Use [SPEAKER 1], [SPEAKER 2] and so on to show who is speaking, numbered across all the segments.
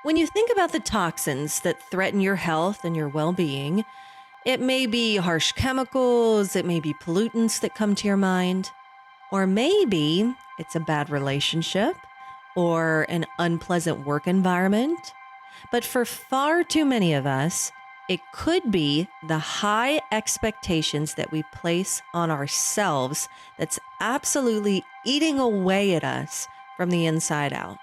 [SPEAKER 1] When you think about the toxins that threaten your health and your well-being, it may be harsh chemicals, it may be pollutants that come to your mind, or maybe it's a bad relationship or an unpleasant work environment. But for far too many of us, it could be the high expectations that we place on ourselves that's absolutely eating away at us from the inside out.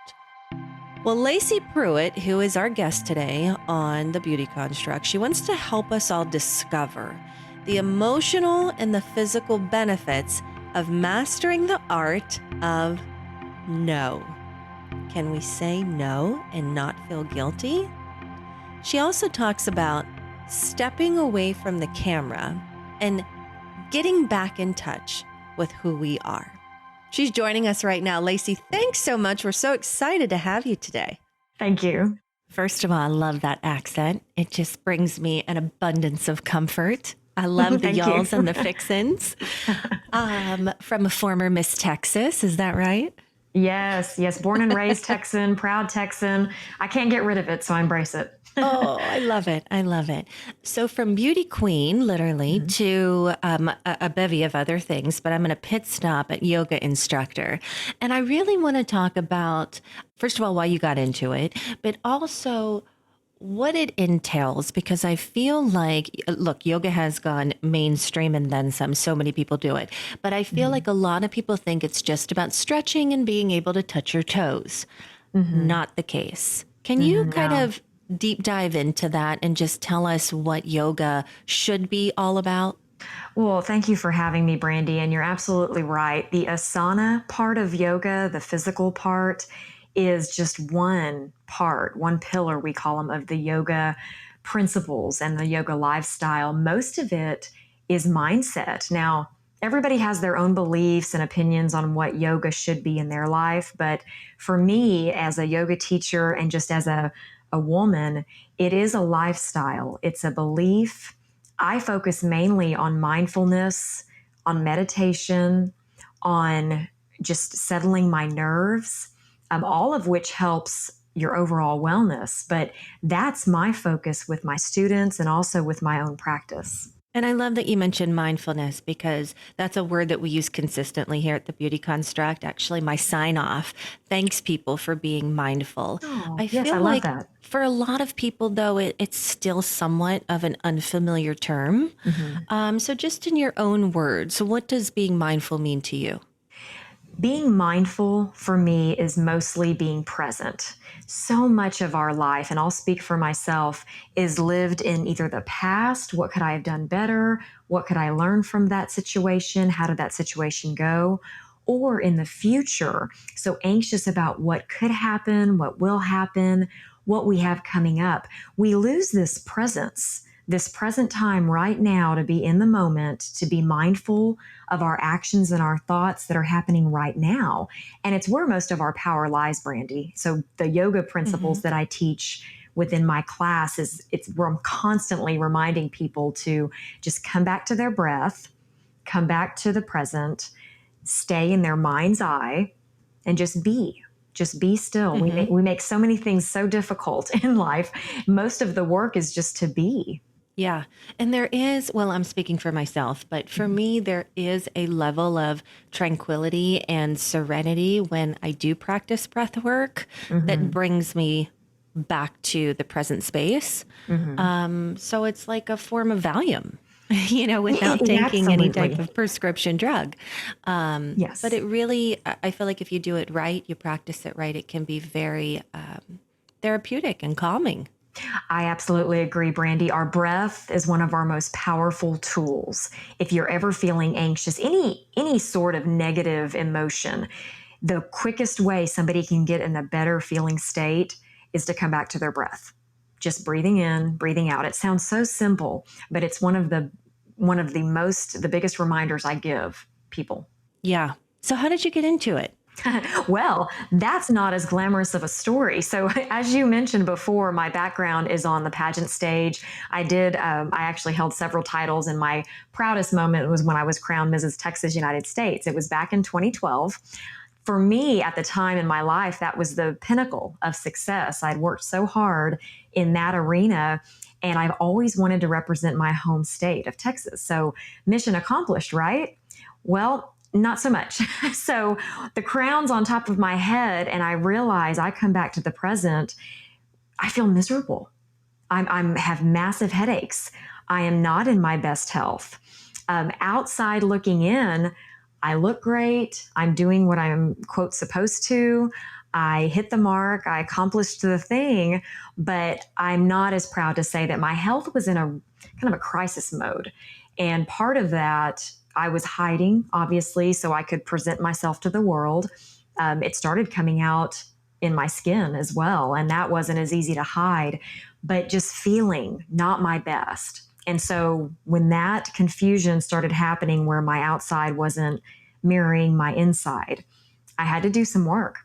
[SPEAKER 1] Well, Lacey Pruitt, who is our guest today on The Beauty Construct, she wants to help us all discover the emotional and the physical benefits of mastering the art of no. Can we say no and not feel guilty? She also talks about stepping away from the camera and getting back in touch with who we are. She's joining us right now. Lacey, thanks so much. We're so excited to have you today.
[SPEAKER 2] Thank you.
[SPEAKER 1] First of all, I love that accent. It just brings me an abundance of comfort. I love the y'alls and the fixins. From a former Miss Texas, is that right?
[SPEAKER 2] Yes. Born and raised Texan, proud Texan. I can't get rid of it, so I embrace it.
[SPEAKER 1] Oh, I love it. I love it. So from beauty queen, literally, to a bevy of other things, but I'm going to pit stop at yoga instructor. And I really want to talk about, first of all, why you got into it, but also what it entails, because I feel like, look, yoga has gone mainstream and then some. So many people do it. But I feel like a lot of people think it's just about stretching and being able to touch your toes. Not the case. Can you kind of deep dive into that and just tell us what yoga should be all about?
[SPEAKER 2] Well, thank you for having me, Brandi. And you're absolutely right. The asana part of yoga, the physical part, is just one part, one pillar, we call them, of the yoga principles and the yoga lifestyle. Most of it is mindset. Now, everybody has their own beliefs and opinions on what yoga should be in their life. But for me, as a yoga teacher and just as a woman, it is a lifestyle. It's a belief. I focus mainly on mindfulness, on meditation, on just settling my nerves, all of which helps your overall wellness. But that's my focus with my students and also with my own practice.
[SPEAKER 1] And I love that you mentioned mindfulness, because that's a word that we use consistently here at the Beauty Construct. Actually, my sign off thanks people for being mindful.
[SPEAKER 2] Oh,
[SPEAKER 1] I
[SPEAKER 2] yes,
[SPEAKER 1] feel
[SPEAKER 2] I love
[SPEAKER 1] like
[SPEAKER 2] that.
[SPEAKER 1] for a lot of people, though, it's still somewhat of an unfamiliar term. So just in your own words, what does being mindful mean to you?
[SPEAKER 2] Being mindful for me is mostly being present. So much of our life, and I'll speak for myself, is lived in either the past, what could I have done better? What could I learn from that situation? How did that situation go? Or in the future, so anxious about what could happen, what will happen, what we have coming up. We lose this present time right now, to be in the moment, to be mindful of our actions and our thoughts that are happening right now. And it's where most of our power lies, Brandi. So the yoga principles that I teach within my class it's where I'm constantly reminding people to just come back to their breath, come back to the present, stay in their mind's eye, and just be. Just be still. We make so many things so difficult in life. Most of the work is just to be.
[SPEAKER 1] Yeah. And there is, well, I'm speaking for myself, but for me, there is a level of tranquility and serenity when I do practice breath work that brings me back to the present space. So it's like a form of Valium, without taking any type of prescription drug.
[SPEAKER 2] Yes.
[SPEAKER 1] But it really, I feel like if you do it right, you practice it right, it can be very therapeutic and calming.
[SPEAKER 2] I absolutely agree, Brandi. Our breath is one of our most powerful tools. If you're ever feeling anxious, any sort of negative emotion, the quickest way somebody can get in a better feeling state is to come back to their breath. Just breathing in, breathing out. It sounds so simple, but it's one of the biggest reminders I give people.
[SPEAKER 1] Yeah. So how did you get into it?
[SPEAKER 2] Well, that's not as glamorous of a story. So as you mentioned before, my background is on the pageant stage. I actually held several titles, and my proudest moment was when I was crowned Mrs. Texas United States. It was back in 2012. for me at the time in my life, that was the pinnacle of success. I'd worked so hard in that arena, and I've always wanted to represent my home state of Texas. So, mission accomplished, right? Well, not so much. So, the crown's on top of my head, and I realize I come back to the present. I feel miserable. I'm have massive headaches. I am not in my best health. Outside looking in, I look great. I'm doing what I'm, quote, supposed to. I hit the mark. I accomplished the thing, but I'm not as proud to say that my health was in a kind of a crisis mode. And part of that, I was hiding, obviously, so I could present myself to the world. It started coming out in my skin as well, and that wasn't as easy to hide, but just feeling not my best. And so when that confusion started happening where my outside wasn't mirroring my inside, I had to do some work.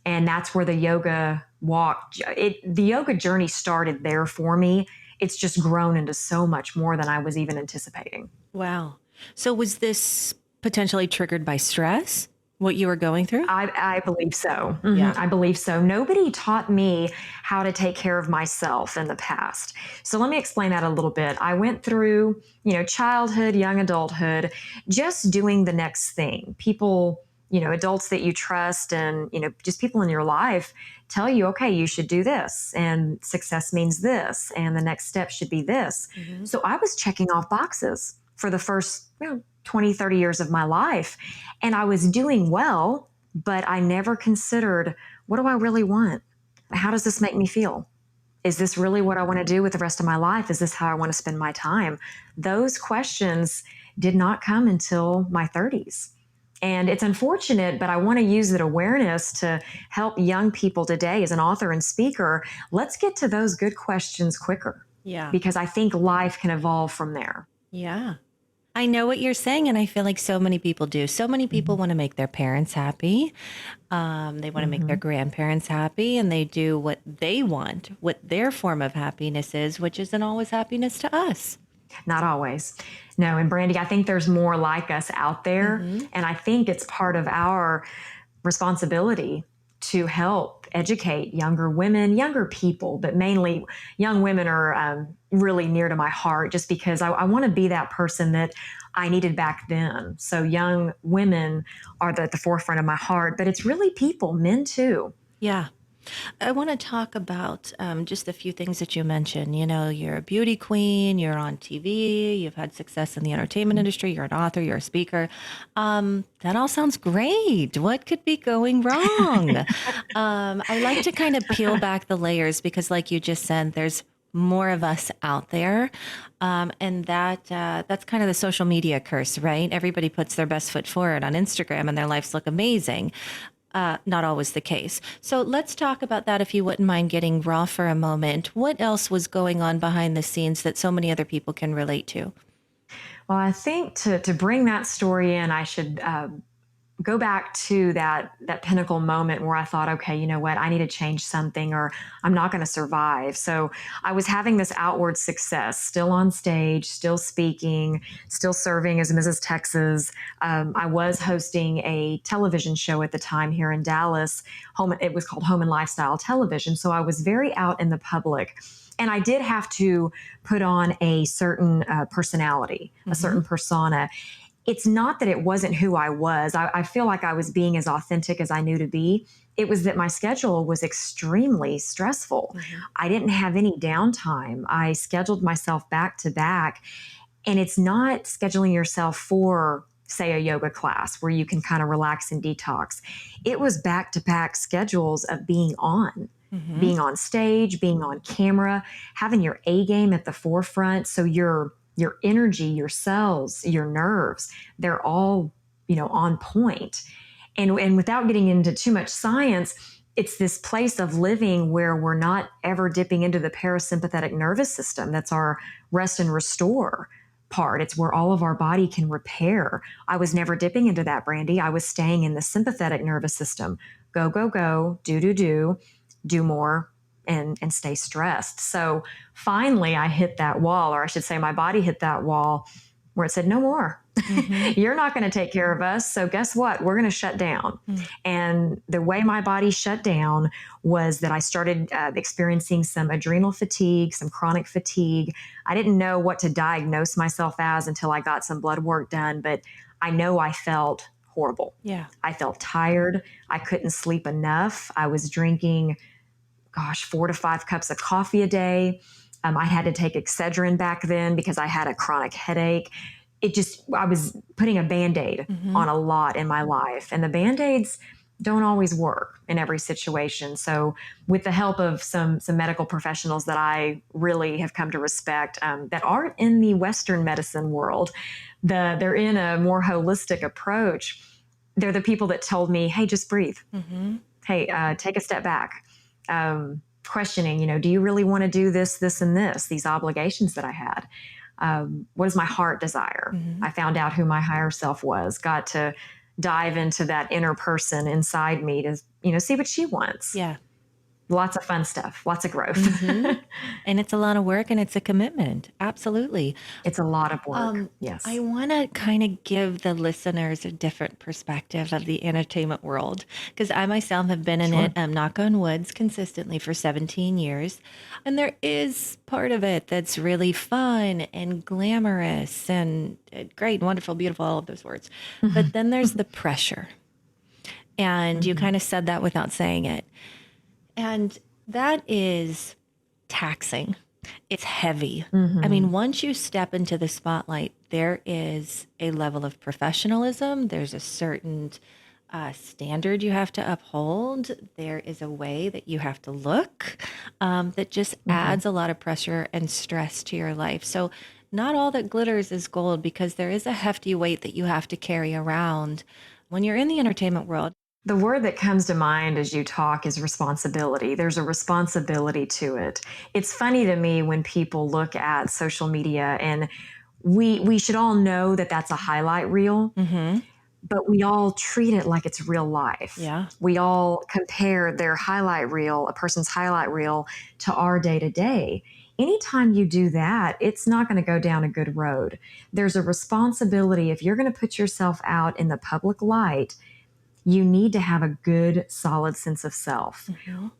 [SPEAKER 2] And that's where the yoga the yoga journey started there for me. It's just grown into so much more than I was even anticipating.
[SPEAKER 1] Wow. So was this potentially triggered by stress, what you were going through?
[SPEAKER 2] I believe so.
[SPEAKER 1] Yeah.
[SPEAKER 2] I believe so. Nobody taught me how to take care of myself in the past. So let me explain that a little bit. I went through, childhood, young adulthood, just doing the next thing. People, adults that you trust and, just people in your life tell you, okay, you should do this and success means this and the next step should be this.
[SPEAKER 1] Mhm.
[SPEAKER 2] So I was checking off boxes for the first, 20, 30 years of my life. And I was doing well, but I never considered, what do I really want? How does this make me feel? Is this really what I want to do with the rest of my life? Is this how I want to spend my time? Those questions did not come until my 30s. And it's unfortunate, but I want to use that awareness to help young people today as an author and speaker. Let's get to those good questions quicker
[SPEAKER 1] Yeah.
[SPEAKER 2] because I think life can evolve from there.
[SPEAKER 1] Yeah. I know what you're saying, and I feel like so many people do. So many people want to make their parents happy. They want to make their grandparents happy, and they do what they want, what their form of happiness is, which isn't always happiness to us.
[SPEAKER 2] Not always. No, and Brandi, I think there's more like us out there. And I think it's part of our responsibility to help educate younger women, younger people, but mainly young women are really near to my heart just because I want to be that person that I needed back then. So young women are at the forefront of my heart, but it's really people, men too.
[SPEAKER 1] Yeah. I want to talk about just a few things that you mentioned. You're a beauty queen, you're on TV, you've had success in the entertainment industry, you're an author, you're a speaker. That all sounds great. What could be going wrong? I like to kind of peel back the layers because, like you just said, there's more of us out there. And that's kind of the social media curse, right? Everybody puts their best foot forward on Instagram and their lives look amazing. Not always the case. So let's talk about that if you wouldn't mind getting raw for a moment. What else was going on behind the scenes that so many other people can relate to?
[SPEAKER 2] Well, I think to bring that story in, I should go back to that pinnacle moment where I thought, okay, you know what, I need to change something or I'm not going to survive. So I was having this outward success, still on stage, still speaking, still serving as Mrs. Texas. I was hosting a television show at the time here in Dallas. It was called Home and Lifestyle Television. So I was very out in the public. And I did have to put on a certain personality, a certain persona. It's not that it wasn't who I was. I feel like I was being as authentic as I knew to be. It was that my schedule was extremely stressful. I didn't have any downtime. I scheduled myself back to back. And it's not scheduling yourself for, say, a yoga class where you can kind of relax and detox. It was back to back schedules of being on. Being on stage, being on camera, having your A game at the forefront. So your energy, your cells, your nerves, they're all, on point. And without getting into too much science, it's this place of living where we're not ever dipping into the parasympathetic nervous system. That's our rest and restore part. It's where all of our body can repair. I was never dipping into that, Brandi. I was staying in the sympathetic nervous system. Go, go, go, do more, and stay stressed. So finally I hit that wall, or I should say my body hit that wall. where it said, no more.
[SPEAKER 1] Mm-hmm.
[SPEAKER 2] You're not going to take care of us. So guess what? We're going to shut down.
[SPEAKER 1] Mm.
[SPEAKER 2] And the way my body shut down was that I started experiencing some adrenal fatigue, some chronic fatigue. I didn't know what to diagnose myself as until I got some blood work done, but I know I felt horrible.
[SPEAKER 1] Yeah.
[SPEAKER 2] I felt tired. I couldn't sleep enough. I was drinking, 4 to 5 cups of coffee a day. I had to take Excedrin back then because I had a chronic headache. I was putting a Band-Aid
[SPEAKER 1] Mm-hmm.
[SPEAKER 2] on a lot in my life, and the Band-Aids don't always work in every situation. So with the help of some medical professionals that I really have come to respect, that aren't in the Western medicine world, they're in a more holistic approach. They're the people that told me, hey, just breathe.
[SPEAKER 1] Mm-hmm.
[SPEAKER 2] Hey, take a step back. Questioning, do you really want to do this, and this, these obligations that I had? What does my heart desire?
[SPEAKER 1] Mm-hmm.
[SPEAKER 2] I found out who my higher self was, got to dive into that inner person inside me to, see what she wants.
[SPEAKER 1] Yeah.
[SPEAKER 2] Lots of fun stuff, lots of growth.
[SPEAKER 1] Mm-hmm. And it's a lot of work and it's a commitment. Absolutely.
[SPEAKER 2] It's a lot of work. Yes.
[SPEAKER 1] I want to kind of give the listeners a different perspective of the entertainment world because I myself have been in it, knock on woods, consistently for 17 years. And there is part of it that's really fun and glamorous and great, wonderful, beautiful, all of those words. But then there's the pressure. And you kind of said that without saying it. And that is taxing. It's heavy. I mean, once you step into the spotlight, there is a level of professionalism. There's a certain standard you have to uphold. There is a way that you have to look that just adds a lot of pressure and stress to your life. So not all that glitters is gold because there is a hefty weight that you have to carry around when you're in the entertainment world.
[SPEAKER 2] The word that comes to mind as you talk is responsibility. There's a responsibility to it. It's funny to me when people look at social media, and we should all know that that's a highlight reel, but we all treat it like it's real life.
[SPEAKER 1] Yeah.
[SPEAKER 2] We all compare their highlight reel, a person's highlight reel, to our day to day. Anytime you do that, it's not going to go down a good road. There's a responsibility. If you're going to put yourself out in the public light, you need to have a good, solid sense of self.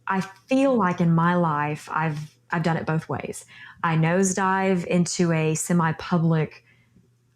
[SPEAKER 2] I feel like in my life, I've done it both ways. I nosedive into a semi-public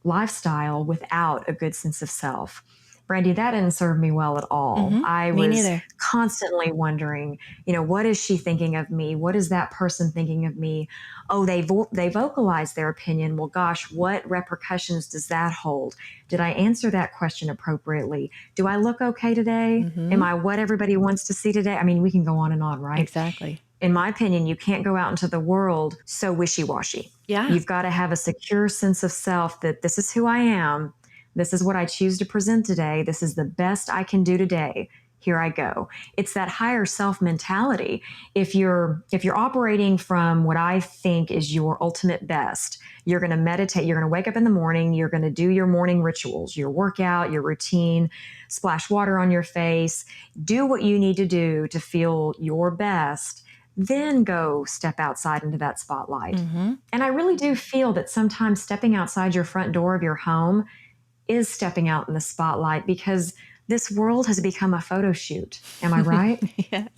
[SPEAKER 2] lifestyle without a good sense of self. Brandi, that didn't serve me well at all. I
[SPEAKER 1] Me
[SPEAKER 2] was
[SPEAKER 1] neither.
[SPEAKER 2] constantly wondering, what is she thinking of me? What is that person thinking of me? Oh, they vocalized their opinion. Well, gosh, what repercussions does that hold? Did I answer that question appropriately? Do I look okay today? Am I what everybody wants to see today? I mean, we can go on and on, right?
[SPEAKER 1] Exactly.
[SPEAKER 2] In my opinion, you can't go out into the world so wishy-washy.
[SPEAKER 1] Yeah.
[SPEAKER 2] You've got to have a secure sense of self that this is who I am. This is what I choose to present today. This is the best I can do today. Here I go. It's that higher self mentality. If you're operating from what I think is your ultimate best, you're going to meditate. You're going to wake up in the morning. You're going to do your morning rituals, your workout, your routine, splash water on your face, do what you need to do to feel your best. Then go step outside into that spotlight. And I really do feel that sometimes stepping outside your front door of your home is stepping out in the spotlight because this world has become a photo shoot. Am I right?
[SPEAKER 1] Yes.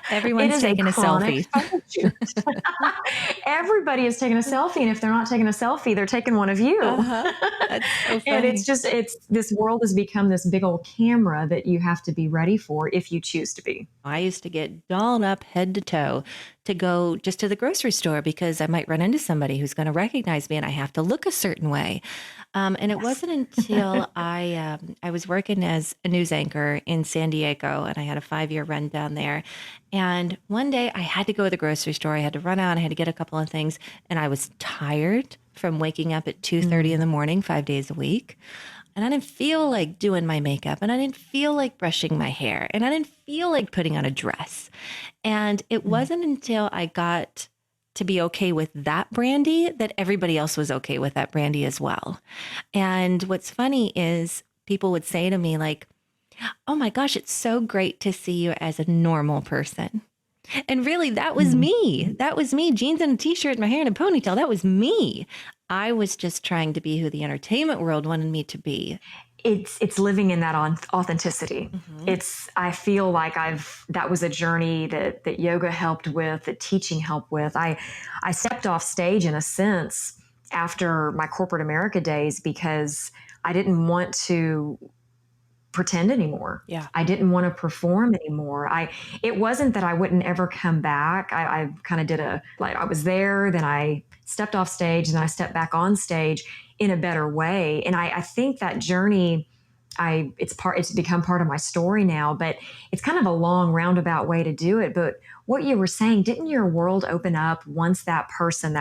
[SPEAKER 1] Everyone's taking a selfie.
[SPEAKER 2] Everybody is taking a selfie. And if they're not taking a selfie, they're taking one of you.
[SPEAKER 1] That's so funny.
[SPEAKER 2] And this world has become this big old camera that you have to be ready for if you choose to be.
[SPEAKER 1] I used to get dolled up head to toe to go just to the grocery store because I might run into somebody who's going to recognize me and I have to look a certain way. And it wasn't until I was working as a news anchor in San Diego and I had a 5-year run down there. And one day I had to go to the grocery store. I had to run out. I had to get a couple of things. And I was tired from waking up at 2:30 in the morning, 5 days a week. And I didn't feel like doing my makeup and I didn't feel like brushing my hair and I didn't feel like putting on a dress. And it wasn't until I got to be okay with that Brandi that everybody else was okay with that Brandi as well. And what's funny is people would say to me like, oh my gosh, it's so great to see you as a normal person. And really, that was me. That was me. Jeans and a t-shirt, my hair in a ponytail. That was me. I was just trying to be who the entertainment world wanted me to be.
[SPEAKER 2] It's living in that authenticity.
[SPEAKER 1] Hmm.
[SPEAKER 2] I feel like that was a journey that yoga helped with, that teaching helped with. I stepped off stage in a sense after my corporate America days because I didn't want to pretend anymore.
[SPEAKER 1] Yeah.
[SPEAKER 2] I didn't want to perform anymore. It wasn't that I wouldn't ever come back. I kind of I was there, then I stepped off stage, and then I stepped back on stage in a better way. And I think that journey, it's become part of my story now, but it's kind of a long roundabout way to do it. But what you were saying, didn't your world open up once that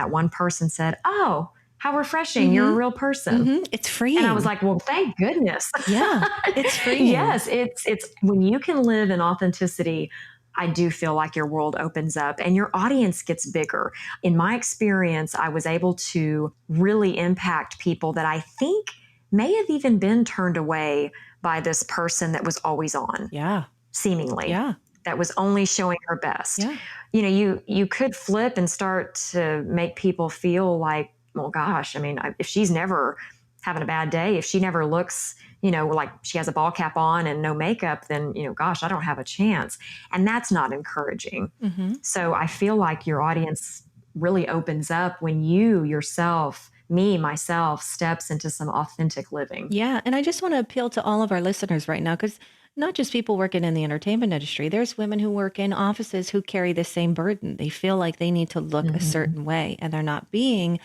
[SPEAKER 2] one person said, "Oh, how refreshing. You're a
[SPEAKER 1] Hmm.
[SPEAKER 2] real person."
[SPEAKER 1] It's
[SPEAKER 2] And I was
[SPEAKER 1] freeing.
[SPEAKER 2] like, well, thank goodness.
[SPEAKER 1] Yeah, it's freeing.
[SPEAKER 2] Yes, it's when you can live in authenticity, I do feel like your world opens up and your audience gets bigger. In my experience, I was able to really impact people that I think may have even been turned away by this person that was always on,
[SPEAKER 1] Yeah.
[SPEAKER 2] seemingly,
[SPEAKER 1] Yeah.
[SPEAKER 2] that was only showing her best.
[SPEAKER 1] Yeah.
[SPEAKER 2] You could flip and start to make people feel like, well, gosh, I mean, if she's never having a bad day, if she never looks, like she has a ball cap on and no makeup, then, gosh, I don't have a chance. And that's not encouraging.
[SPEAKER 1] Hmm.
[SPEAKER 2] So I feel like your audience really opens up when you yourself, me, myself, steps into some authentic living.
[SPEAKER 1] Yeah. And I just want to appeal to all of our listeners right now, because not just people working in the entertainment industry, there's women who work in offices who carry the same burden. They feel like they need to look a
[SPEAKER 2] Hmm.
[SPEAKER 1] certain way and they're not being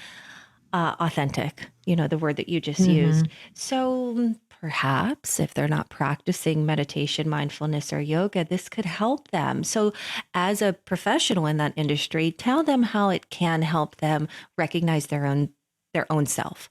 [SPEAKER 1] authentic, the word that you just
[SPEAKER 2] Hmm.
[SPEAKER 1] used. So perhaps if they're not practicing meditation, mindfulness, or yoga, this could help them. So, as a professional in that industry, tell them how it can help them recognize their own self.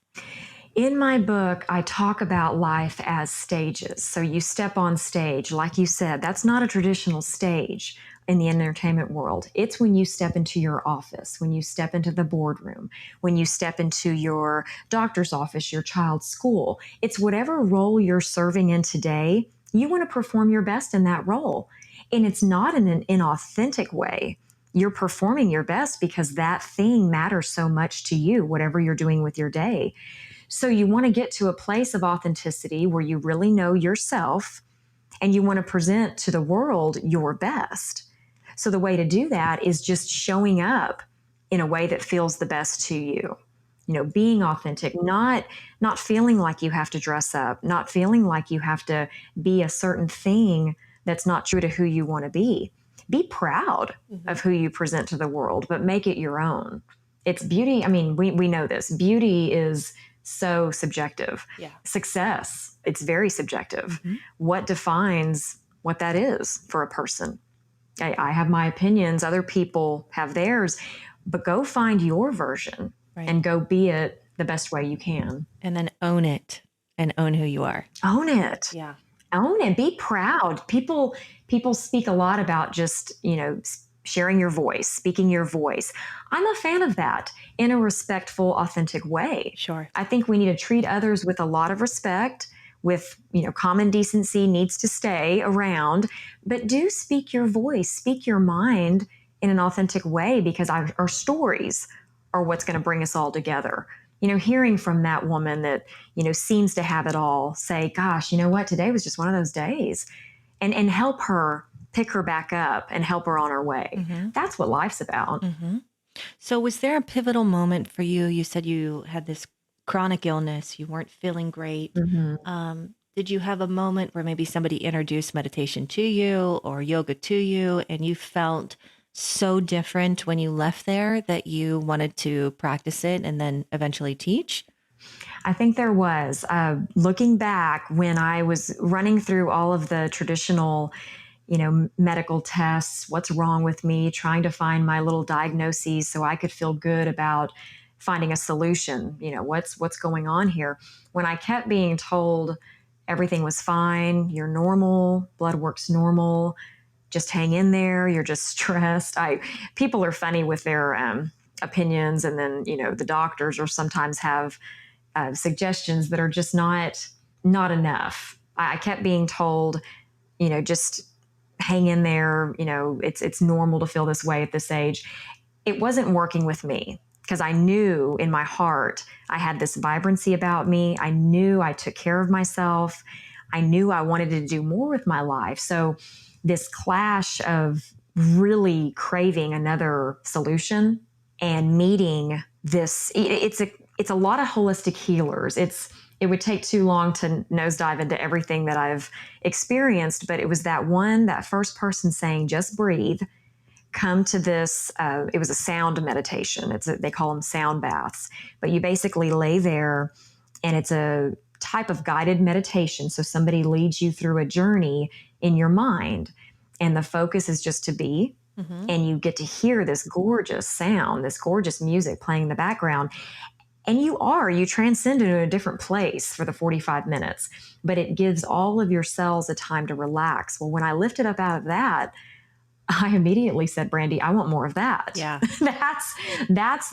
[SPEAKER 2] In my book, I talk about life as stages. So you step on stage, like you said, that's not a traditional stage in the entertainment world. It's when you step into your office, when you step into the boardroom, when you step into your doctor's office, your child's school. It's whatever role you're serving in today, you want to perform your best in that role. And it's not in an inauthentic way. You're performing your best because that thing matters so much to you, whatever you're doing with your day. So you want to get to a place of authenticity where you really know yourself and you want to present to the world your best. So the way to do that is just showing up in a way that feels the best to you. Being authentic, not feeling like you have to dress up, not feeling like you have to be a certain thing that's not true to who you want to be. Be proud
[SPEAKER 1] Hmm.
[SPEAKER 2] of who you present to the world, but make it your own. It's beauty. I mean, we know this. Beauty is so subjective.
[SPEAKER 1] Yeah.
[SPEAKER 2] Success, it's very subjective.
[SPEAKER 1] Hmm.
[SPEAKER 2] What defines what that is for a person? I have my opinions, other people have theirs, but go find your version
[SPEAKER 1] Right.
[SPEAKER 2] and go be it the best way you can.
[SPEAKER 1] And then own it and own who you are.
[SPEAKER 2] Own it.
[SPEAKER 1] Yeah.
[SPEAKER 2] Own it. Be proud. People speak a lot about just, sharing your voice, speaking your voice. I'm a fan of that in a respectful, authentic way.
[SPEAKER 1] Sure.
[SPEAKER 2] I think we need to treat others with a lot of respect, with, common decency needs to stay around, but do speak your voice, speak your mind in an authentic way, because our stories are what's going to bring us all together. Hearing from that woman that, seems to have it all, say, gosh, you know what, today was just one of those days, and help her pick her back up and help her on her way.
[SPEAKER 1] Hmm.
[SPEAKER 2] That's what life's about.
[SPEAKER 1] Hmm. So, was there a pivotal moment for you? You said you had this chronic illness, you weren't feeling great.
[SPEAKER 2] Mm-hmm.
[SPEAKER 1] Did you have a moment where maybe somebody introduced meditation to you or yoga to you, and you felt so different when you left there that you wanted to practice it and then eventually teach?
[SPEAKER 2] I think there was. Looking back, when I was running through all of the traditional, medical tests, what's wrong with me, trying to find my little diagnoses so I could feel good about finding a solution. What's going on here? When I kept being told everything was fine, you're normal, blood work's normal, just hang in there, you're just stressed. I People are funny with their opinions, and then the doctors or sometimes have suggestions that are just not enough. I kept being told, just hang in there. It's normal to feel this way at this age. It wasn't working with me. because I knew in my heart I had this vibrancy about me. I knew I took care of myself. I knew I wanted to do more with my life. So this clash of really craving another solution and meeting this, it's a lot of holistic healers. It would take too long to nosedive into everything that I've experienced, but it was that first person saying, just breathe, come to this. It was a sound meditation. They call them sound baths, but you basically lay there and it's a type of guided meditation. So somebody leads you through a journey in your mind, and the focus is just to be. And you get to hear this gorgeous sound, this gorgeous music playing in the background. And you transcend into a different place for the 45 minutes, but it gives all of your cells a time to relax. Well, when I lifted up out of that, I immediately said, Brandi, I want more of that.
[SPEAKER 1] Yeah.
[SPEAKER 2] that's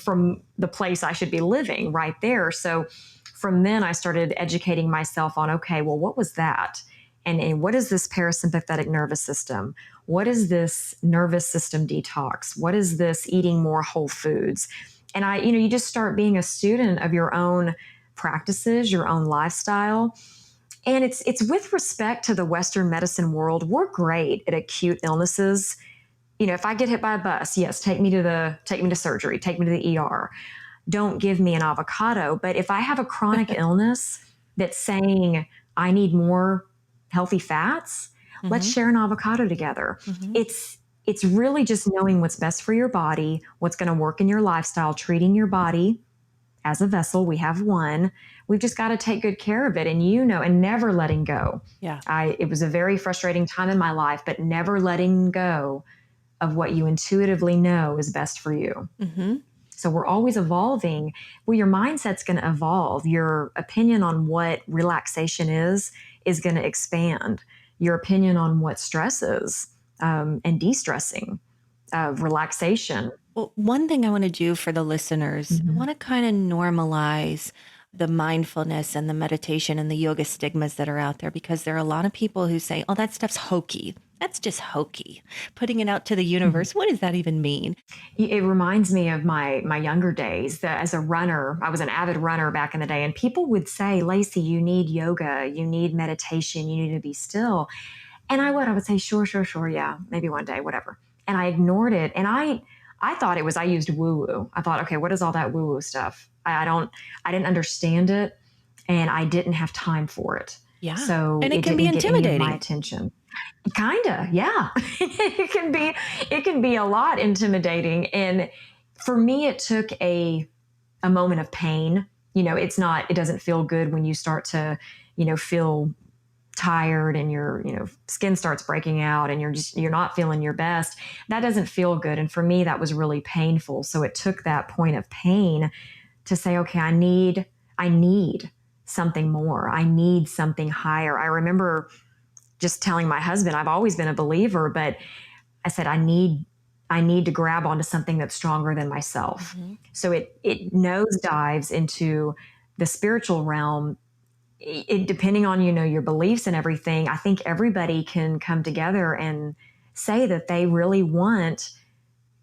[SPEAKER 2] from the place I should be living right there. So from then I started educating myself on, okay, well, what was that? And what is this parasympathetic nervous system? What is this nervous system detox? What is this eating more whole foods? And you just start being a student of your own practices, your own lifestyle. And it's with respect to the Western medicine world. We're great at acute illnesses. If I get hit by a bus, yes, take me to surgery, take me to the ER. Don't give me an avocado. But if I have a chronic illness that's saying I need more healthy fats, let's share an avocado together. It's really just knowing what's best for your body, what's going to work in your lifestyle, treating your body as a vessel. We have one. We've just got to take good care of it. And never letting go.
[SPEAKER 1] Yeah.
[SPEAKER 2] It was a very frustrating time in my life, but never letting go of what you intuitively know is best for you. So we're always evolving. Well, your mindset's going to evolve. Your opinion on what relaxation is going to expand. Your opinion on what stress is, and de-stressing, relaxation.
[SPEAKER 1] Well, one thing I want to do for the listeners, I want to kind of normalize the mindfulness and the meditation and the yoga stigmas that are out there, because there are a lot of people who say, oh, that stuff's hokey. That's just hokey. Putting it out to the universe. What does that even mean?
[SPEAKER 2] It reminds me of my younger days. That as a runner, I was an avid runner back in the day, and people would say, Lacey, you need yoga, you need meditation, you need to be still. And I would say, sure, yeah, maybe one day, whatever. And I ignored it. And I thought I used woo-woo. I thought, okay, what is all that woo-woo stuff? I didn't understand it, and I didn't have time for it.
[SPEAKER 1] Yeah.
[SPEAKER 2] So
[SPEAKER 1] and it can be intimidating.
[SPEAKER 2] Get any of my attention. Kinda, yeah. It can be a lot intimidating. And for me, it took a moment of pain. It doesn't feel good when you start to, feel tired and your skin starts breaking out and you're not feeling your best. That doesn't feel good. And for me, that was really painful. So it took that point of pain to say, okay, I need something more. I need something higher. I remember just telling my husband, I've always been a believer, but I said, I need to grab onto something that's stronger than myself. So it nosedives into the spiritual realm. Depending on, your beliefs and everything, I think everybody can come together and say that they really want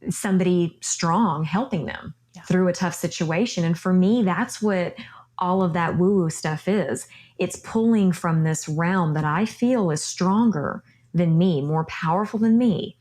[SPEAKER 2] somebody strong helping them through a tough situation. And for me, that's what all of that woo-woo stuff is. It's pulling from this realm that I feel is stronger than me, more powerful than me.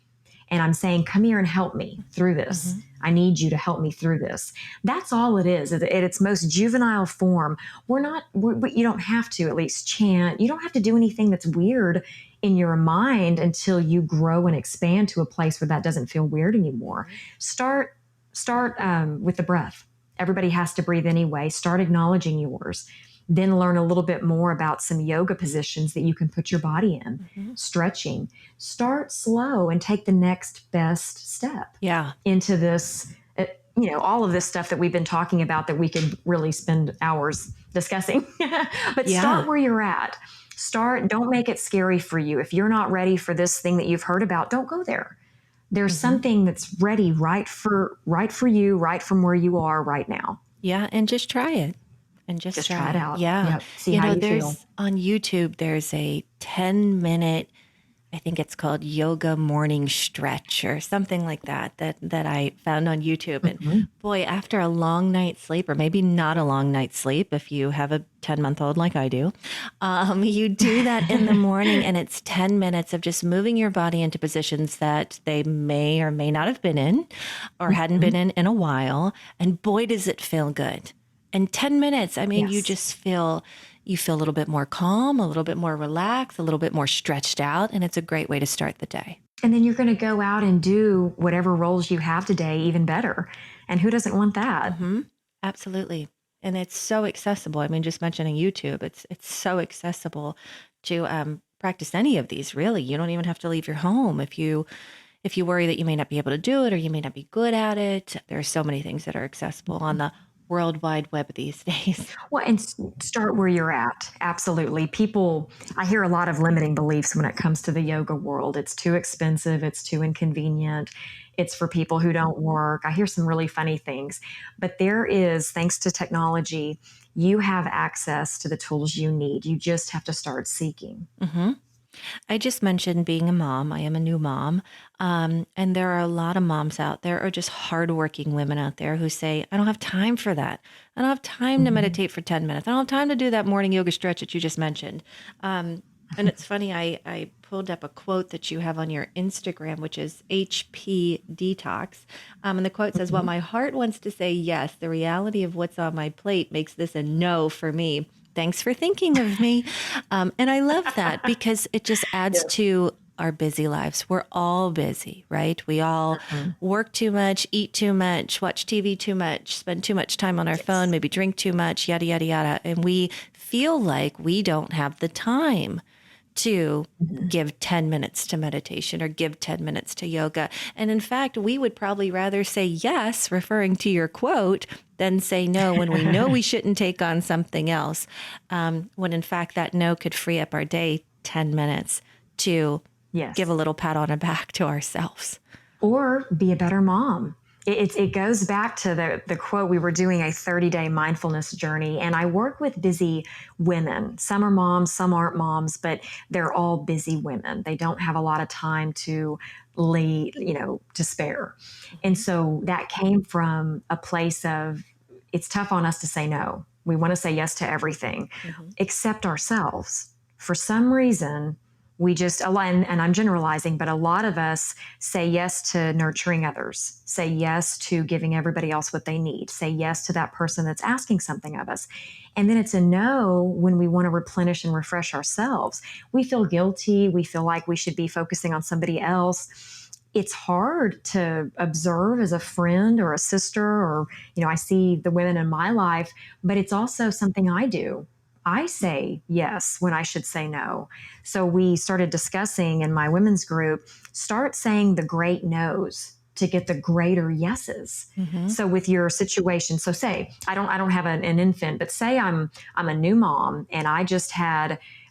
[SPEAKER 2] And I'm saying, come here and help me through this. I need you to help me through this. That's all it is. At its most juvenile form, you don't have to at least chant. You don't have to do anything that's weird in your mind until you grow and expand to a place where that doesn't feel weird anymore. Start with the breath. Everybody has to breathe anyway. Start acknowledging yours. Then learn a little bit more about some yoga positions that you can put your body in, stretching. Start slow and take the next best step into this, all of this stuff that we've been talking about that we could really spend hours discussing. But start where you're at. Don't make it scary for you. If you're not ready for this thing that you've heard about, don't go there. There's something that's ready right for you, right from where you are right now.
[SPEAKER 1] Yeah, and just try it. And just
[SPEAKER 2] try it out.
[SPEAKER 1] Yeah.
[SPEAKER 2] Yep. See how you feel.
[SPEAKER 1] On YouTube, there's a 10-minute I think it's called Yoga Morning Stretch or something like that I found on YouTube. And
[SPEAKER 2] Mhm.
[SPEAKER 1] boy, after a long night's sleep, or maybe not a long night's sleep, if you have a 10-month-old like I do, you do that in the morning, and it's 10 minutes of just moving your body into positions that they may or may not have been in or hadn't been
[SPEAKER 2] Mhm.
[SPEAKER 1] in a while. And boy, does it feel good. In 10 minutes, I mean,
[SPEAKER 2] Yes.
[SPEAKER 1] you feel a little bit more calm, a little bit more relaxed, a little bit more stretched out, and it's a great way to start the day.
[SPEAKER 2] And then you're going to go out and do whatever roles you have today even better. And who doesn't want that?
[SPEAKER 1] Hmm. Absolutely. And it's so accessible. I mean, just mentioning YouTube, it's so accessible to practice any of these. Really, you don't even have to leave your home if you worry that you may not be able to do it or you may not be good at it. There are so many things that are accessible on the World Wide Web these days.
[SPEAKER 2] Well, and start where you're at. Absolutely. People, I hear a lot of limiting beliefs when it comes to the yoga world. It's too expensive, it's too inconvenient, it's for people who don't work. I hear some really funny things. But there is, thanks to technology, you have access to the tools you need. You just have to start seeking.
[SPEAKER 1] Hmm. I just mentioned being a mom. I am a new mom. And there are a lot of moms out there, or just hardworking women out there who say, I don't have time for that. I don't have time to
[SPEAKER 2] Mhm.
[SPEAKER 1] meditate for 10 minutes. I don't have time to do that morning yoga stretch that you just mentioned. And it's funny, I pulled up a quote that you have on your Instagram, which is HP Detox. And the quote says, While
[SPEAKER 2] Mhm.
[SPEAKER 1] my heart wants to say yes, the reality of what's on my plate makes this a no for me. Thanks for thinking of me. And I love that because it just adds
[SPEAKER 2] Yes.
[SPEAKER 1] to our busy lives. We're all busy, right? We all
[SPEAKER 2] Mhm.
[SPEAKER 1] work too much, eat too much, watch TV too much, spend too much time on our phone,
[SPEAKER 2] Yes.
[SPEAKER 1] maybe drink too much, yada, yada, yada. And we feel like we don't have the time to
[SPEAKER 2] Mhm.
[SPEAKER 1] give 10 minutes to meditation or give 10 minutes to yoga. And in fact, we would probably rather say yes, referring to your quote, than say no when we know we shouldn't take on something else. When in fact, that no could free up our day 10 minutes to give a
[SPEAKER 2] Yes.
[SPEAKER 1] little pat on the back to ourselves.
[SPEAKER 2] Or be a better mom. It goes back to the quote. We were doing a 30-day mindfulness journey, and I work with busy women. Some are moms, some aren't moms, but they're all busy women. They don't have a lot of time to lead, to spare. And
[SPEAKER 1] Mhm.
[SPEAKER 2] so that came from a place of it's tough on us to say no. We want to say yes to everything
[SPEAKER 1] Mhm.
[SPEAKER 2] except ourselves. For some reason, we just, and I'm generalizing, but a lot of us say yes to nurturing others, say yes to giving everybody else what they need, say yes to that person that's asking something of us. And then it's a no when we want to replenish and refresh ourselves. We feel guilty. We feel like we should be focusing on somebody else. It's hard to observe as a friend or a sister, or, I see the women in my life, but it's also something I do. I say yes when I should say no. So we started discussing in my women's group, start saying the great no's to get the greater yeses.
[SPEAKER 1] Mhm.
[SPEAKER 2] So with your situation, so say I don't have an infant, but say I'm a new mom and I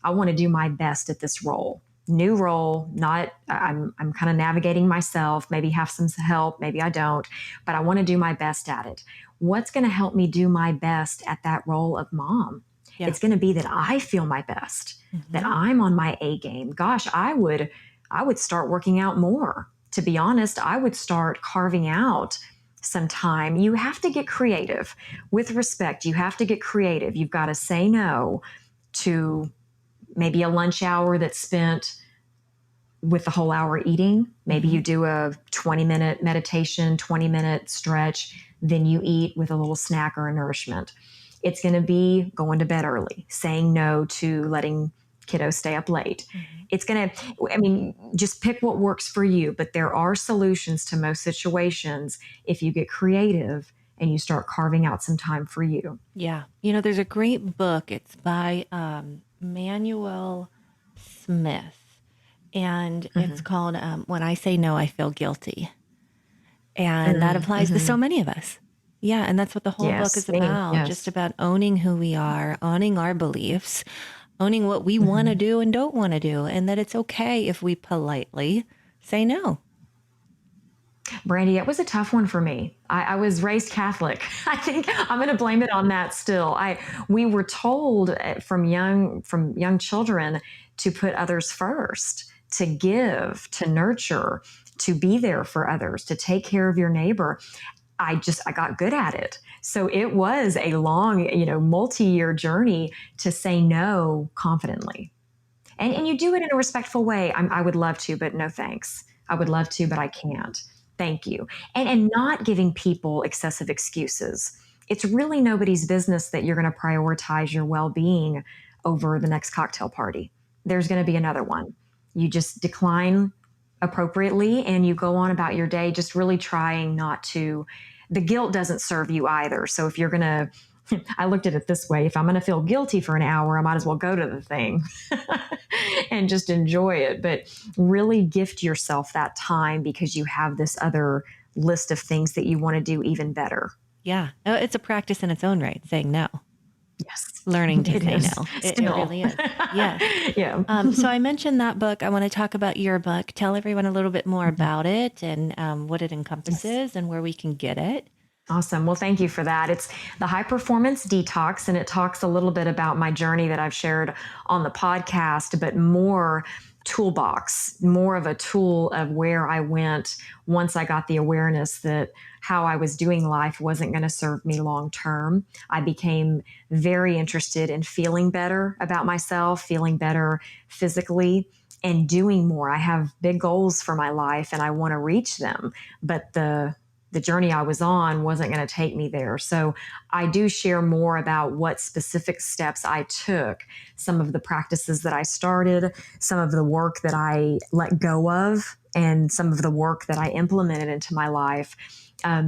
[SPEAKER 2] want to do my best at this role. New role, not I'm kind of navigating myself, maybe have some help, maybe I don't, but I want to do my best at it. What's going to help me do my best at that role of mom?
[SPEAKER 1] Yeah.
[SPEAKER 2] It's going to be that I feel my best, that
[SPEAKER 1] Mhm.
[SPEAKER 2] I'm on my A game. Gosh, I would start working out more. To be honest, I would start carving out some time. You have to get creative. With respect, you have to get creative. You've got to say no to maybe a lunch hour that's spent with the whole hour eating. Maybe
[SPEAKER 1] Mhm.
[SPEAKER 2] you do a 20-minute meditation, 20-minute stretch, then you eat with a little snack or a nourishment. It's going to be going to bed early, saying no to letting kiddos stay up late.
[SPEAKER 1] Mhm.
[SPEAKER 2] It's going to, I mean, just pick what works for you, but there are solutions to most situations if you get creative and you start carving out some time for you.
[SPEAKER 1] Yeah. There's a great book. It's by Manuel Smith, and it's
[SPEAKER 2] Mm-hmm.
[SPEAKER 1] called When I Say No, I Feel Guilty. And that applies to
[SPEAKER 2] Mm-hmm.
[SPEAKER 1] so many of us. Yeah. And that's what the whole book
[SPEAKER 2] Yes,
[SPEAKER 1] is
[SPEAKER 2] me.
[SPEAKER 1] about, just
[SPEAKER 2] Yes.
[SPEAKER 1] about owning who we are, owning our beliefs, owning what we want to
[SPEAKER 2] Mm-hmm.
[SPEAKER 1] do and don't want to do, and that it's okay if we politely say no.
[SPEAKER 2] Brandy, it was a tough one for me. I was raised Catholic. I think I'm going to blame it on that. Still, we were told from young children to put others first, to give, to nurture, to be there for others, to take care of your neighbor. I got good at it. So it was a long, multi-year journey to say no confidently. And you do it in a respectful way. I would love to, but no thanks. I would love to, but I can't. Thank you. And not giving people excessive excuses. It's really nobody's business that you're going to prioritize your well-being over the next cocktail party. There's going to be another one. You just decline appropriately and you go on about your day, just really trying not to. The guilt doesn't serve you either. So if you're going to, I looked at it this way, if I'm going to feel guilty for an hour, I might as well go to the thing and just enjoy it. But really gift yourself that time because you have this other list of things that you want to do even better.
[SPEAKER 1] Yeah. It's a practice in its own right, saying no.
[SPEAKER 2] Yes.
[SPEAKER 1] Learning to say
[SPEAKER 2] is.
[SPEAKER 1] no. It really is. Yeah.
[SPEAKER 2] Yeah.
[SPEAKER 1] So I mentioned that book. I want to talk about your book. Tell everyone a little bit more about it and what it encompasses and where we can get it.
[SPEAKER 2] Awesome. Well, thank you for that. It's the High Performance Detox, and it talks a little bit about my journey that I've shared on the podcast, but more toolbox, more of a tool of where I went once I got the awareness that how I was doing life wasn't going to serve me long term. I became very interested in feeling better about myself, feeling better physically, and doing more. I have big goals for my life and I want to reach them, but the journey I was on wasn't going to take me there. So I do share more about what specific steps I took, some of the practices that I started, some of the work that I let go of, and some of the work that I implemented into my life.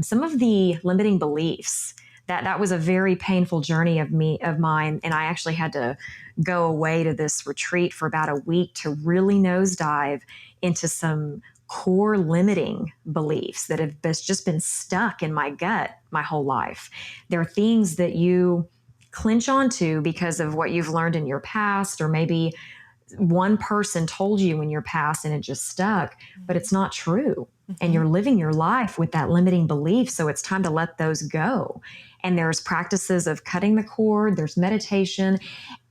[SPEAKER 2] Some of the limiting beliefs. That was a very painful journey of mine. And I actually had to go away to this retreat for about a week to really nosedive into some core limiting beliefs that have just been stuck in my gut my whole life. There are things that you clinch onto because of what you've learned in your past, or maybe one person told you in your past and it just stuck, but it's not true. And you're living your life with that limiting belief. So it's time to let those go. And there's practices of cutting the cord, there's meditation,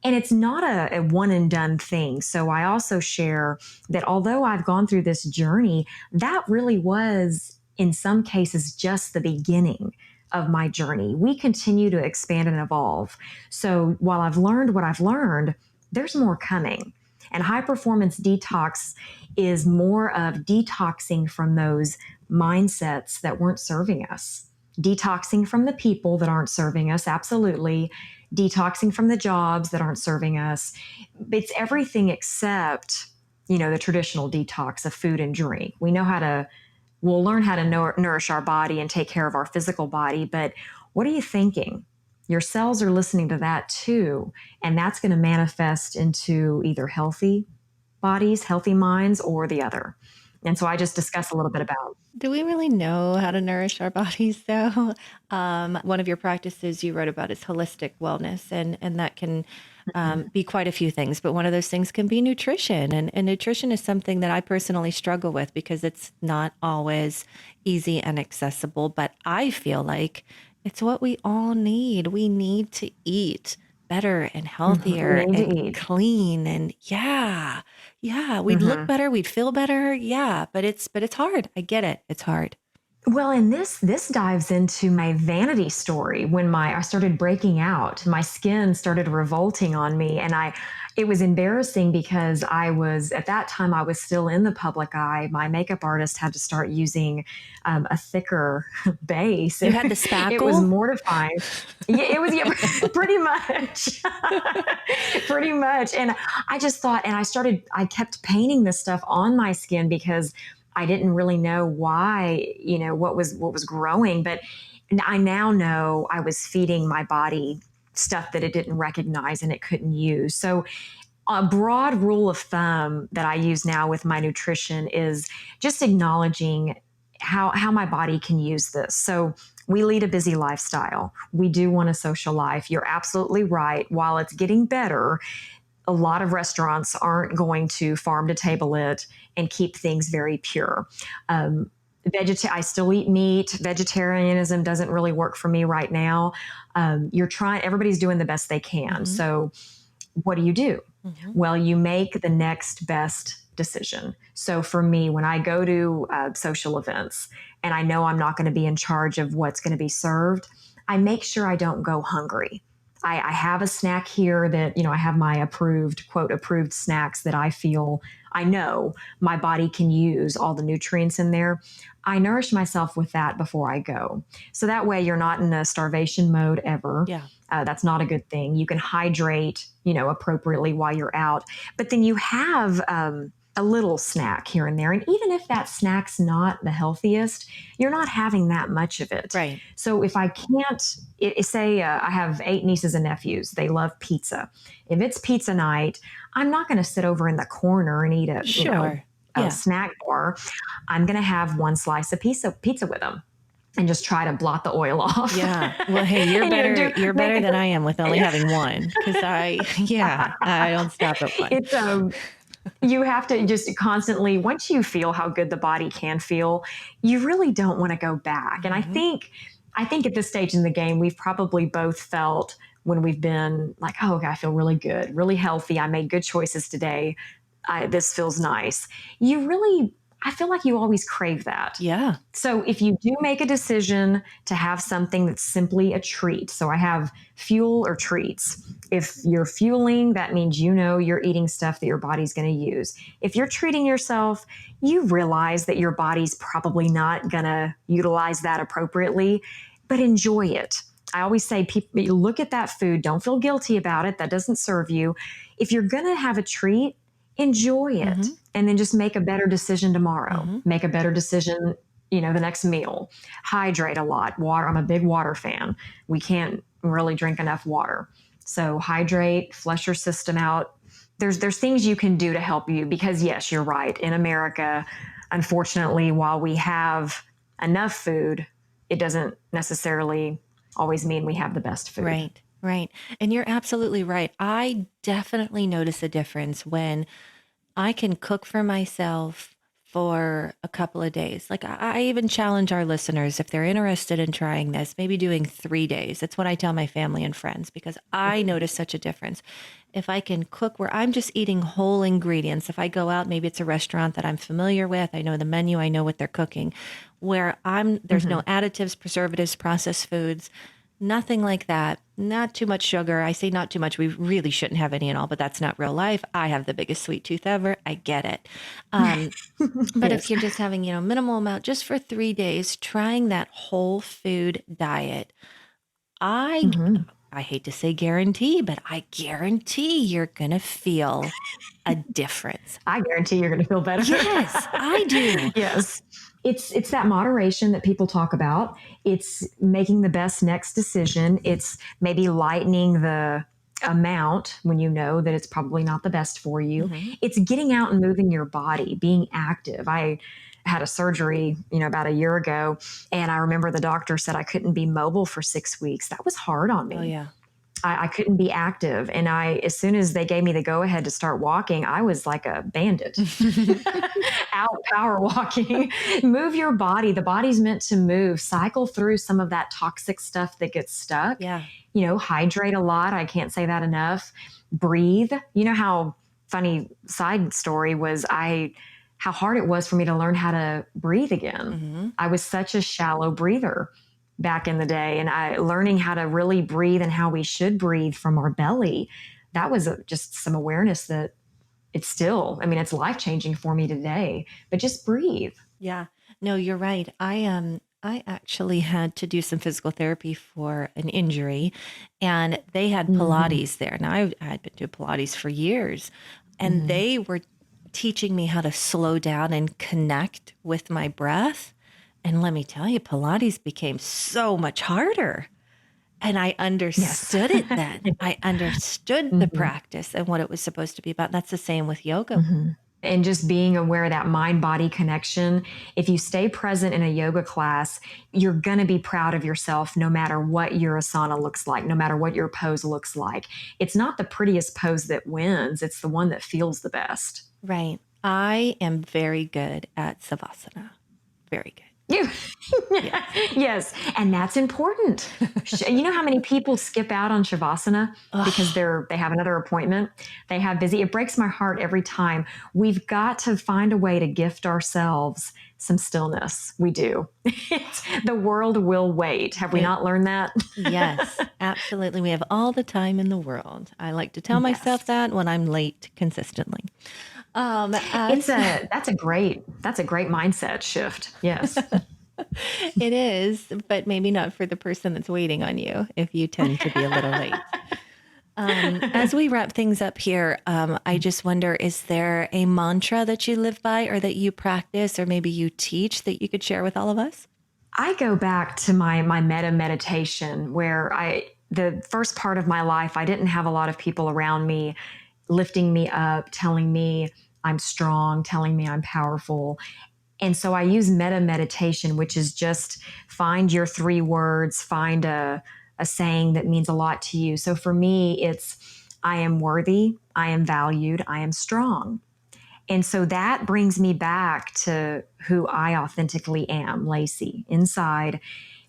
[SPEAKER 2] and it's not a one and done thing. So I also share that although I've gone through this journey, that really was in some cases just the beginning of my journey. We continue to expand and evolve. So while I've learned what I've learned, there's more coming. And High Performance Detox is more of detoxing from those mindsets that weren't serving us. Detoxing from the people that aren't serving us, absolutely. Detoxing from the jobs that aren't serving us. It's everything except, the traditional detox of food and drink. We'll learn how to nourish our body and take care of our physical body, but what are you thinking? Your cells are listening to that too, and that's going to manifest into either healthy bodies, healthy minds, or the other. And so I just discuss a little bit about.
[SPEAKER 1] Do we really know how to nourish our bodies though? One of your practices you wrote about is holistic wellness, and that can be quite a few things, but one of those things can be nutrition. And nutrition is something that I personally struggle with because it's not always easy and accessible, but I feel like it's what we all need. We need to eat better and healthier and clean. And yeah, we'd look better. We'd feel better. Yeah. But it's hard. I get it. It's hard.
[SPEAKER 2] Well, and this dives into my vanity story. When I started breaking out, my skin started revolting on me, and it was embarrassing because at that time I was still in the public eye. My makeup artist had to start using a thicker base.
[SPEAKER 1] You had the spackle?
[SPEAKER 2] It was mortifying. It was pretty much, pretty much. And I just thought, and I kept painting this stuff on my skin because I didn't really know why, what was growing, but I now know I was feeding my body stuff that it didn't recognize and it couldn't use. So a broad rule of thumb that I use now with my nutrition is just acknowledging how my body can use this. So we lead a busy lifestyle. We do want a social life. You're absolutely right. While it's getting better, a lot of restaurants aren't going to farm to table it and keep things very pure. I still eat meat. Vegetarianism doesn't really work for me right now. Everybody's doing the best they can. So what do? Well, you make the next best decision. So for me, when I go to social events and I know I'm not going to be in charge of what's going to be served, I make sure I don't go hungry. I have a snack here that, I have my approved, quote, approved snacks that I know my body can use all the nutrients in there. I nourish myself with that before I go. So that way you're not in a starvation mode ever.
[SPEAKER 1] Yeah.
[SPEAKER 2] That's not a good thing. You can hydrate, appropriately while you're out, but then you have a little snack here and there. And even if that snack's not the healthiest, you're not having that much of it.
[SPEAKER 1] Right.
[SPEAKER 2] So if I can't, say I have 8 nieces and nephews, they love pizza. If it's pizza night, I'm not going to sit over in the corner and eat a snack bar. I'm going to have one slice of pizza with them and just try to blot the oil off.
[SPEAKER 1] Yeah. Well, hey, you're better. You're better than I am with only having one, because I don't stop at one.
[SPEAKER 2] It's you have to just constantly, once you feel how good the body can feel, you really don't want to go back. And I think at this stage in the game, we've probably both felt when we've been like, oh, okay, I feel really good, really healthy. I made good choices today. This feels nice. I feel like you always crave that.
[SPEAKER 1] Yeah.
[SPEAKER 2] So if you do make a decision to have something that's simply a treat, so I have fuel or treats. If you're fueling, that means you're eating stuff that your body's going to use. If you're treating yourself, you realize that your body's probably not going to utilize that appropriately, but enjoy it. I always say, people, look at that food. Don't feel guilty about it. That doesn't serve you. If you're going to have a treat, enjoy it, and then just make a better decision tomorrow. Make a better decision, the next meal. Hydrate a lot. Water. I'm a big water fan. We can't really drink enough water. So hydrate, flush your system out. There's things you can do to help you, because yes, you're right. In America, unfortunately, while we have enough food, it doesn't necessarily always mean we have the best food.
[SPEAKER 1] Right. Right. And you're absolutely right. I definitely notice a difference when I can cook for myself for a couple of days. Like, I even challenge our listeners, if they're interested in trying this, maybe doing 3 days. That's what I tell my family and friends, because I notice such a difference. If I can cook where I'm just eating whole ingredients, if I go out, maybe it's a restaurant that I'm familiar with, I know the menu, I know what they're cooking, where there's no additives, preservatives, processed foods, nothing like that. Not too much sugar. I say not too much. We really shouldn't have any at all, but that's not real life. I have the biggest sweet tooth ever. I get it. But if you're just having, minimal amount just for 3 days, trying that whole food diet, I hate to say guarantee, but I guarantee you're going to feel a difference.
[SPEAKER 2] I guarantee you're going to feel better.
[SPEAKER 1] Yes, I do.
[SPEAKER 2] Yes. It's that moderation that people talk about. It's making the best next decision. It's maybe lightening the amount when you know that it's probably not the best for you. It's getting out and moving your body, being active. I had a surgery, about a year ago, and I remember the doctor said I couldn't be mobile for 6 weeks. That was hard on me.
[SPEAKER 1] Oh, yeah.
[SPEAKER 2] I couldn't be active. And as soon as they gave me the go ahead to start walking, I was like a bandit out power walking. Move your body. The body's meant to move, cycle through some of that toxic stuff that gets stuck.
[SPEAKER 1] Yeah.
[SPEAKER 2] Hydrate a lot. I can't say that enough. Breathe. How funny side story was how hard it was for me to learn how to breathe again. I was such a shallow breather back in the day, and learning how to really breathe and how we should breathe from our belly. That was just some awareness that it's life-changing for me today, but just breathe.
[SPEAKER 1] Yeah, no, you're right. I actually had to do some physical therapy for an injury, and they had Pilates there. Now, I had been doing Pilates for years, and they were teaching me how to slow down and connect with my breath. And let me tell you, Pilates became so much harder. And I understood it then. I understood the practice and what it was supposed to be about. That's the same with yoga.
[SPEAKER 2] And just being aware of that mind-body connection. If you stay present in a yoga class, you're going to be proud of yourself no matter what your asana looks like, no matter what your pose looks like. It's not the prettiest pose that wins. It's the one that feels the best.
[SPEAKER 1] Right. I am very good at Savasana. Very good. Yes.
[SPEAKER 2] Yes, and that's important. You know how many people skip out on Shavasana because
[SPEAKER 1] Ugh.
[SPEAKER 2] they have another appointment? They have busy. It breaks my heart every time. We've got to find a way to gift ourselves some stillness. We do. The world will wait. Have we
[SPEAKER 1] It,
[SPEAKER 2] not learned that?
[SPEAKER 1] yes, absolutely. We have all the time in the world. I like to tell myself
[SPEAKER 2] Yes.
[SPEAKER 1] that when I'm late consistently.
[SPEAKER 2] It's
[SPEAKER 1] As
[SPEAKER 2] a that's a great mindset shift. Yes.
[SPEAKER 1] it is, but maybe not for the person that's waiting on you if you tend to be a little late. As we wrap things up here, I just wonder, is there a mantra that you live by or that you practice or maybe you teach that you could share with all of us?
[SPEAKER 2] I go back to my meta meditation where the first part of my life I didn't have a lot of people around me lifting me up, telling me I'm strong, telling me I'm powerful. And so I use meta meditation, which is just find your three words, find a saying that means a lot to you. So for me, it's I am worthy, I am valued, I am strong. And so that brings me back to who I authentically am, Lacey, inside.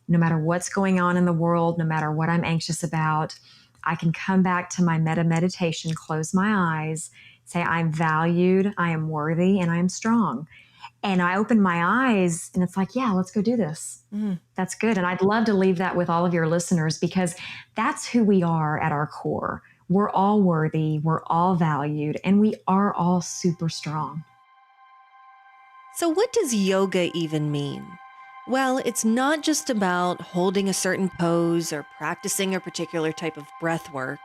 [SPEAKER 2] No matter what's going on in the world, no matter what I'm anxious about, I can come back to my meta meditation, close my eyes, say, I'm valued, I am worthy, and I am strong. And I open my eyes and it's like, yeah, let's go do this.
[SPEAKER 1] Mm.
[SPEAKER 2] That's good. And I'd love to leave that with all of your listeners because that's who we are at our core. We're all worthy, we're all valued, and we are all super strong.
[SPEAKER 1] So, what does yoga even mean? Well, it's not just about holding a certain pose or practicing a particular type of breath work.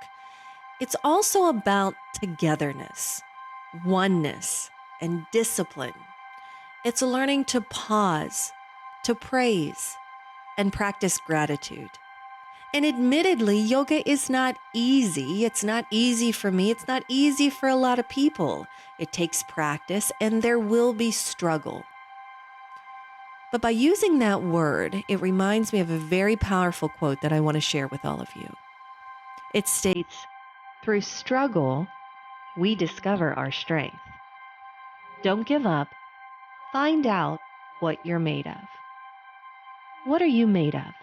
[SPEAKER 1] It's also about togetherness, oneness, and discipline. It's learning to pause, to praise, and practice gratitude. And admittedly, yoga is not easy. It's not easy for me. It's not easy for a lot of people. It takes practice and there will be struggle. But by using that word, it reminds me of a very powerful quote that I want to share with all of you. It states, "Through struggle, we discover our strength. Don't give up. Find out what you're made of." What are you made of?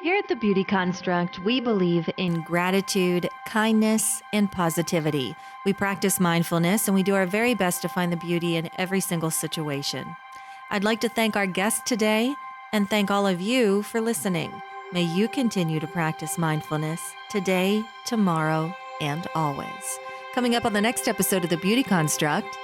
[SPEAKER 1] Here at the Beauty Construct, we believe in gratitude, kindness, and positivity. We practice mindfulness and we do our very best to find the beauty in every single situation. I'd like to thank our guest today and thank all of you for listening. May you continue to practice mindfulness today, tomorrow, and always. Coming up on the next episode of the Beauty Construct,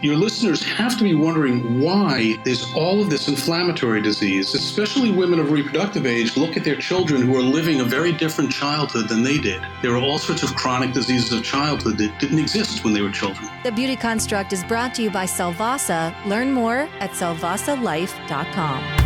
[SPEAKER 3] your listeners have to be wondering why there's all of this inflammatory disease, especially women of reproductive age. Look at their children who are living a very different childhood than they did. There are all sorts of chronic diseases of childhood that didn't exist when they were children.
[SPEAKER 1] The Beauty Construct is brought to you by Salvasa. Learn more at salvasalife.com.